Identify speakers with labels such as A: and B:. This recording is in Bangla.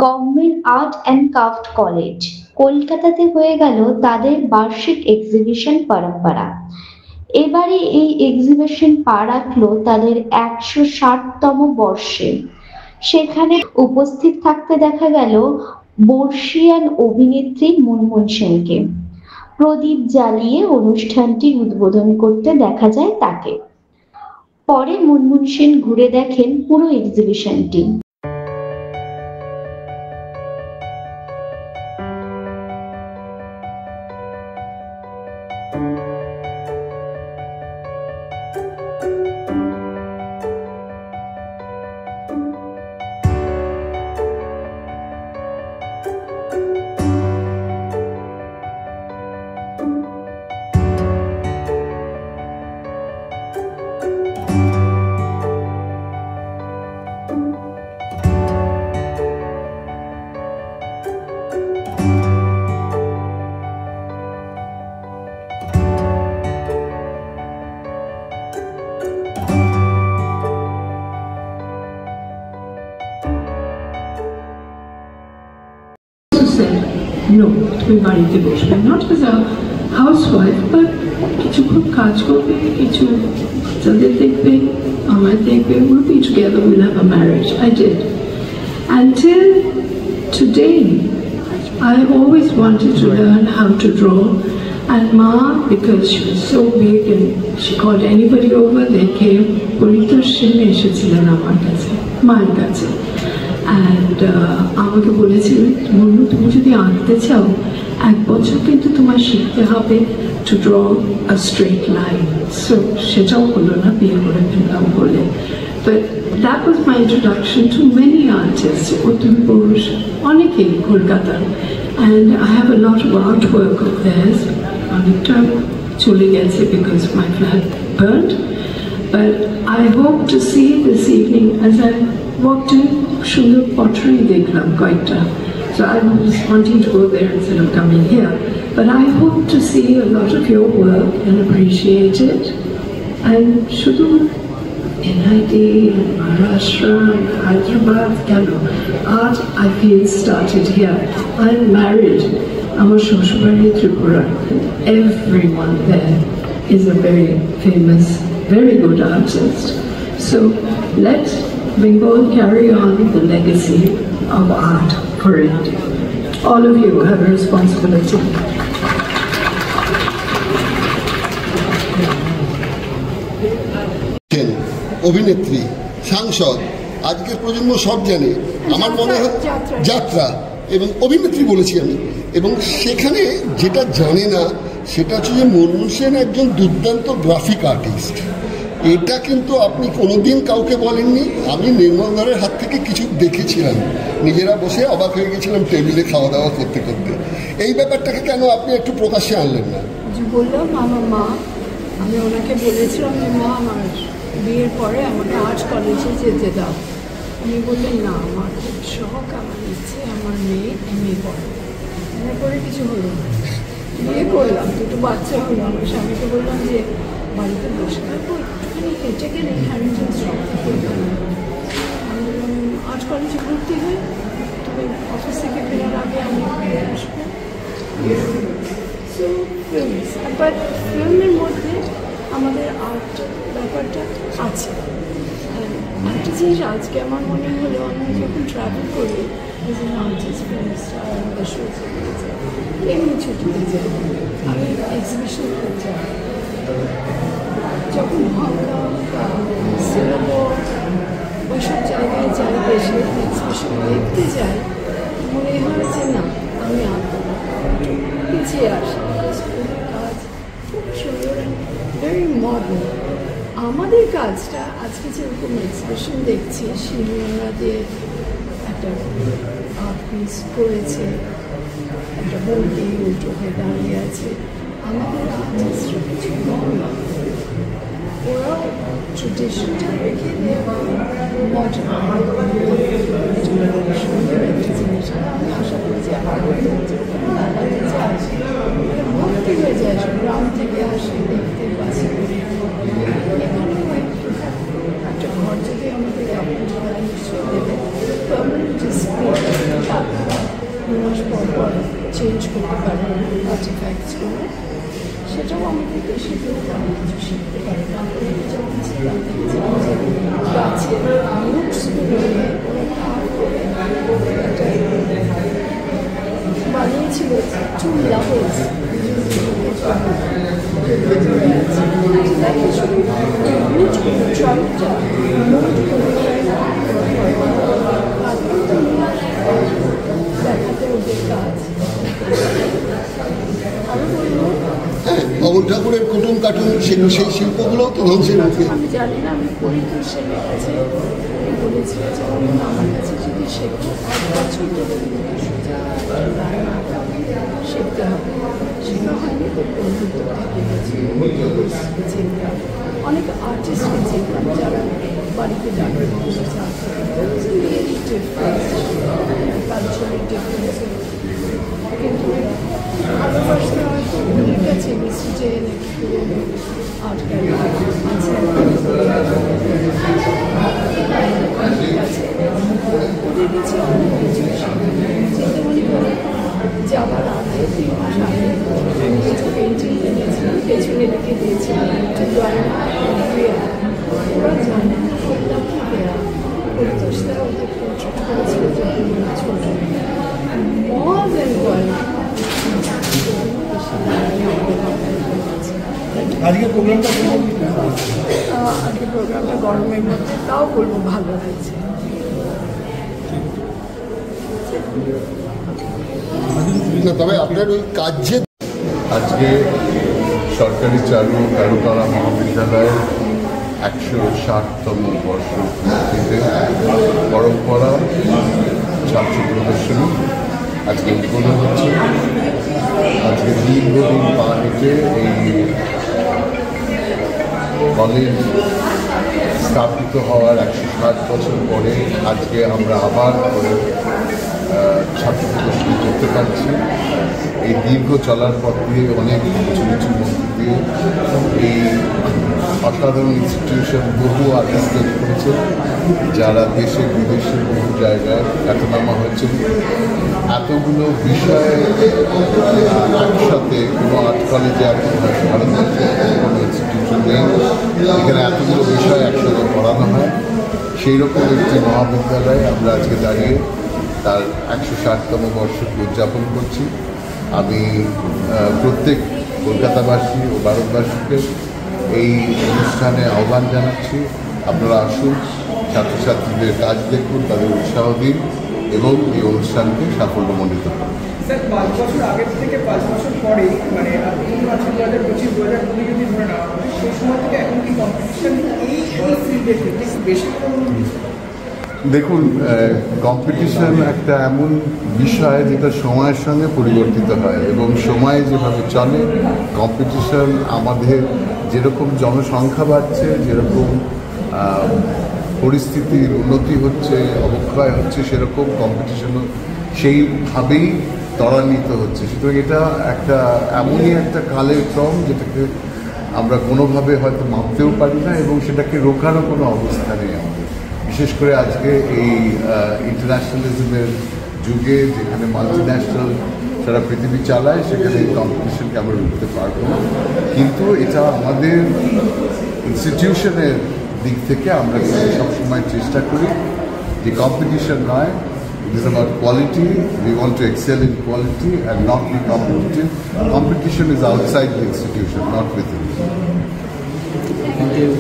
A: Government art and craft college কলকাতাতে হয়ে গেল তাদের বার্ষিক এক্সিবিশন পরম্পরা। এবারে এই এক্সিবিশন পা রাখলো তাদের ১৬০তম বর্ষে। সেখানে উপস্থিত থাকতে দেখা গেল বর্ষিয়ান অভিনেত্রী মুনমুন সেনকে। প্রদীপ জ্বালিয়ে অনুষ্ঠানটি উদ্বোধন করতে দেখা যায় তাকে। পরে মুনমুন সেন ঘুরে দেখেন পুরো এক্সিবিশনটি।
B: said, no, তুমি বাড়িতে বসবে, not as a housewife, but কিছুক্ষণ কাজ করবে, কিছু বাচ্চাদের দেখবে, আমার দেখবে, we'll be together, we'll have a marriage. I did. Until today, I always wanted to learn how to draw, and Ma, because she was so big and she called anybody over, they came, Paritosh Sen এসেছিলেন আমার কাছে, মায়ের কাছে। And আমাকে বলেছিলেন, মুন্নু তুমি যদি আঁকতে চাও 1 বছর কিন্তু তোমার শিখতে হবে to draw a straight line. So সেটাও হলো না, বিয়ে করে ফেললাম বলে। But that was my introduction to many artists, Atul Bose, অনেকেই কলকাতার। And I have a lot of artwork of theirs. অনেকটা চলে গেছে because my flat burned. But I hope to see this evening as I walked in, সুন্দর pottery দেখলাম কয়েকটা. So I was wanting to go there instead of coming here. But I hope to see a lot of your work and appreciate it. And শুধু NIT, Maharashtra, Hyderabad, Kano. Art, I feel, started here. I'm married. আমার শ্বশুরবাড়ি Tripura. Everyone there is a very famous, very good artist. So let Bengal carry on the legacy of art for India. All of you have a responsibility.
C: অভিনেত্রী, সাংসদ, আজকের প্রজন্ম সব জানে। আমার মনে হয় যাত্রা এবং অভিনেত্রী বলেছি আমি। এবং সেখানে যেটা জানে না সেটা হচ্ছে যে মুনমুন সেন একজন দুর্দান্ত গ্রাফিক আর্টিস্ট। এটা কিন্তু আপনি কোনোদিন কাউকে বলেননি। আমি নির্মলদারের হাত থেকে কিছু দেখেছিলাম, নিজেরা বসে অবাক হয়ে গেছিলাম টেবিলে খাওয়া দাওয়া করতে করতে। এই ব্যাপারটাকে কেন আপনি একটু প্রকাশ্যে আনলেন না?
B: বললাম আমার মা, আমি ওনাকে বলেছিলাম যে মা আমার বিয়ের পরে আমাকে আর্ট কলেজে যেতে দাও। উনি বললেন না, আমার খুব শখ, আমার ইচ্ছে আমার মেয়ে এমএ পড়ে। এমএ পড়ে কিছু হলো না, বিয়ে করলাম, 2টো বাচ্চা হলো। আমার স্বামীকে বললাম যে বাড়িতে বসে থাকবো, একটুখানি হেঁটে গেলে হ্যামিল্টন স্টপ কলকাতা, আমি বললাম আর্ট কলেজে ভর্তি হই, তুমি অফিস থেকে ফেরার আগে আমি আসবো। সো ফিল্মস, বাট ফিল্মের মধ্যে আমাদের আর্ট ব্যাপারটা আছে। একটা জিনিস আজকে আমার মনে হলো, আমি যখন ট্রাভেল করি age N artist, film star, আমাদের শোতে যাই, এমনি ছুটিতে যাই, আমি এক্সিবিশন করতে যাই, যখন হংকং বা সিঙ্গাপুর ওইসব জায়গায় যাই, দেশে এক্সিবিশন দেখতে যাই, মনে হয় যে না আমি আঁকবো না, পিছিয়ে আসি। কাজ খুব সুন্দর, ভেরি মডার্ন। আমাদের কাজটা আজকে যেরকম এক্সিবিশন দেখছি, শিলনোড়া দিয়ে একটা আর্ট পিস করেছে, একটা বৌদি উল্টো হয়ে দাঁড়িয়ে আছে। আমাদের আর্টিস্টরা কিছু নয়, ওরাও ট্রেডিশনটা রেখে মডার্ন সুন্দর একটা জিনিস। আমি আশা করি যে দেখাতে চাই, ভর্তি হয়ে যায়, গ্রাম থেকে আসে দেখতে পাচ্ছি। একটা ঘর যদি আমাদের নিশ্চয়ই দেবে, পার্মানেন্ট করতে পারে আর্টিফ্যাক্টসগুলো, সেটাও আমাদের দেশে অনেক কিছু শিখতে পারে। তারপরে যখন ছিলাম গাছের রুটসগুলো নিয়ে বানিয়েছিল চুল্লা হয়েছে ট্রাম্পটা দেখাতে ওদের কাজ। আরো বলবো
C: বাবুল ঠাকুরের কুটুম কাটুন সেই শিল্পগুলোও তো ধ্বংসের মুখে।
B: আমি জানি না, আমি পরিতোষের কাছে বলেছি যে আমার কাছে যদি শেখো 1 বছর ধরে সোজা শিখতে হবে। সেটা হয়নি, তো বন্ধুত্ব থেকে গেছি, চিনতাম অনেক আর্টিস্টকে চিনতাম যারা বাড়িতে ডাক্তার কালচারাল ডিফারেন্স, কিন্তু ভালোবাসা হয়তো ওদের কাছে মিশি যে আর্ট গ্যালারি আছে ওদের কাছে অনেক কিছু যেতে মনে করে যাওয়ার আগে 3 মাস আগে কিছু পেন্টিং কিনেছি, পেছনে রেখে দিয়েছিলাম একটু ড্রয়িং। ওরা জানে না করলাম কি দেয়া পরিতোষরা ওদের পোর্ট্রেট করেছিল যখন ছোট more than one।
D: আজকে প্রোগ্রামটা
B: আজকে প্রোগ্রামটা গরমের মধ্যে তাও বলবো ভালো হয়েছে।
C: না, তবে আপনার ওই কাজ যে
E: আজকে সরকারি চালু কারুকলা মহাবিদ্যালয়ের 160তম বর্ষপূর্তিতে পরম্পরা ছাত্র প্রদর্শনী আজকে উদ্বোধন হচ্ছে। আজকে দীর্ঘদিন পা হেঁটে এই কলেজ স্থাপিত হওয়ার 160 বছর পরে আজকে আমরা আবার করে ছাত্র প্রদর্শনী করতে পারছি। এই দীর্ঘ চলার পথ দিয়ে অনেক কিছু কিছু মধ্যে দিয়ে এই অসাধারণ ইনস্টিটিউশন বহু আর্টিস্ট করেছে, যারা দেশে বিদেশে বহু জায়গায় খ্যাতনামা হয়েছে। এতগুলো বিষয় একসাথে কোনো আর্ট কলেজে এখন ভারতবর্ষে কোনো ইনস্টিটিউশন নেই, এখানে এতগুলো বিষয় একসাথে পড়ানো হয়। সেই রকম একটি মহাবিদ্যালয়ে আমরা আজকে দাঁড়িয়ে তার 160তম বর্ষকে উদযাপন করছি। আমি প্রত্যেক কলকাতাবাসী ও ভারতবাসীকে এই অনুষ্ঠানে আহ্বান জানাচ্ছি, আপনারা আসুন, ছাত্রছাত্রীদের কাজ দেখুন, তাদের উৎসাহ দিন এবং এই অনুষ্ঠানকে সাফল্যমণ্ডিত করুন।
D: স্যার 5 বছর আগের থেকে 5 বছর পরে, মানে আপনি 2025 2020 যদি ধরে নেওয়া হয়, সেই সময় থেকে এখন কি কম্পিটিশন এই ফিল্ডের ক্ষেত্রে বেশি
E: দেখুন, কম্পিটিশন একটা এমন বিষয় যেটা সময়ের সঙ্গে পরিবর্তিত হয় এবং সময় যেভাবে চলে, কম্পিটিশন আমাদের যেরকম জনসংখ্যা বাড়ছে, যেরকম পরিস্থিতির উন্নতি হচ্ছে, অবক্ষয় হচ্ছে, সেরকম কম্পিটিশনও সেইভাবেই ত্বরান্বিত হচ্ছে। সুতরাং এটা একটা এমনই একটা কালের ক্রম যেটাকে আমরা কোনোভাবে হয়তো মাপতেও পারি না এবং সেটাকে রোখারও কোনো অবস্থা নেই আমাদের। বিশেষ করে আজকে এই ইন্টারন্যাশনালিজমের যুগে, যেখানে মাল্টিন্যাশনাল সারা পৃথিবী চালায়, সেখানে এই কম্পিটিশনকে আমরা রুখতে পারবো না। কিন্তু এটা আমাদের ইনস্টিটিউশনের দিক থেকে আমরা সবসময় চেষ্টা করি যে কম্পিটিশন নয়, it is about quality. We want to excel in quality and not be competitive. Competition is outside the institution, not within.
D: Thank you.